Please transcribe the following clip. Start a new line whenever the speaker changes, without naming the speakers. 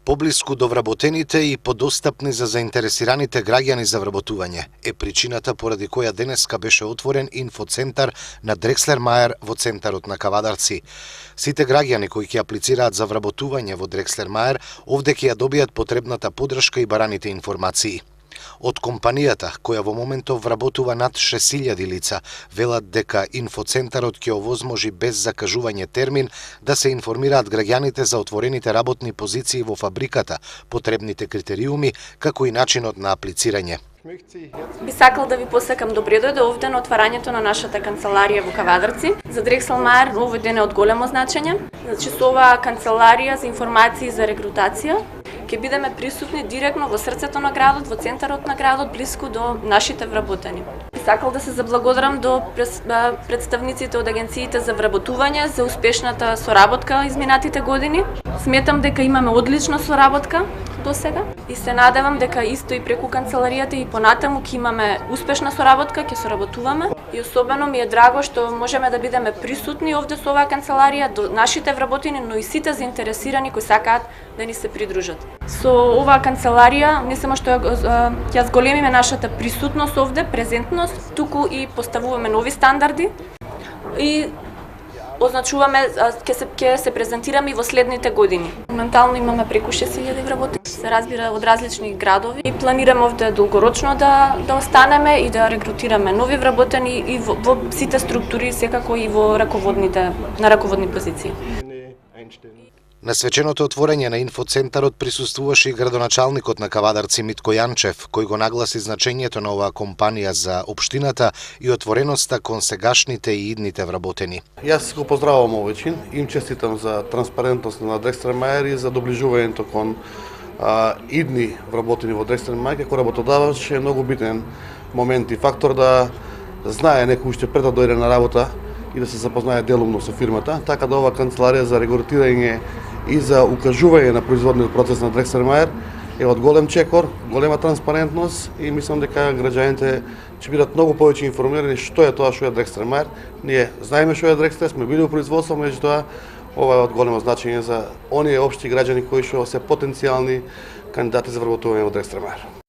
Поблиску до вработените и подостапни за заинтересираните граѓани за вработување е причината поради која денеска беше отворен инфоцентар на Дрекслер Мајер во центарот на Кавадарци. Сите граѓани кои ќе аплицираат за вработување во Дрекслер Мајер овде ќе ја добијат потребната поддршка и бараните информации. Од компанијата, која во моментов вработува над 6000 лица, велат дека инфоцентарот ќе овозможи без закажување термин да се информираат граѓаните за отворените работни позиции во фабриката, потребните критериуми, како и начинот на аплицирање.
Би сакал да ви посакам добре дојде овде на отварањето на нашата канцеларија во Кавадарци. За Дрекслер Мајер овој ден е од големо значење. Значи со оваа канцеларија за информации за рекрутација ќе бидеме присутни директно во срцето на градот, во центарот на градот, блиску до нашите вработени. Би сакал да се заблагодарам до представниците од агенциите за вработување за успешната соработка изминатите години. Сметам дека имаме одлична соработка до сега и се надевам дека исто и преку канцеларијата и понатаму ќе имаме успешна соработка, ќе соработуваме и особено ми е драго што можеме да бидеме присутни овде со оваа канцеларија до нашите вработени, но и сите заинтересирани кои сакаат да ни се придружат. Со оваа канцеларија не само што ќе зголемиме нашата присутност овде, презентност, туку и поставуваме нови стандарди и означуваме ќе се презентираме и во следните години. Моментално имаме преку 6000 вработени, се разбира од различни градови и планираме овде долгорочно да останеме и да рекрутираме нови вработени и во сите структури, секако и во на раководни позиции.
На свеченото отворање на инфоцентарот присуствуваше и градоначалникот на Кавадарци Митко Јанчев, кој го нагласи значењето на оваа компанија за општината и отвореноста кон сегашните и идните вработени.
Јас го поздравувам овој чин, им честитам за транспарентност на Дрекслер Мајер и за доближувањето кон идни вработени во Дрекслер Мајер, како работодавач е многу битен момент и фактор да знае некој уште пред да дојде на работа и да се запознае делумно со фирмата, така да оваа канцеларија за регрутирање и за укажување на производниот процес на Дрекслер Мајер е од голем чекор, голема транспарентност и мислам дека граѓаните ќе бидат многу повеќе информирани што е тоа што е Дрекслер Мајер. Ние знаеме што е Дрекслер, сме били во производство, меѓутоа ова е од големо значење за оние општи граѓани кои што се потенцијални кандидати за вработување во Дрекслер Мајер.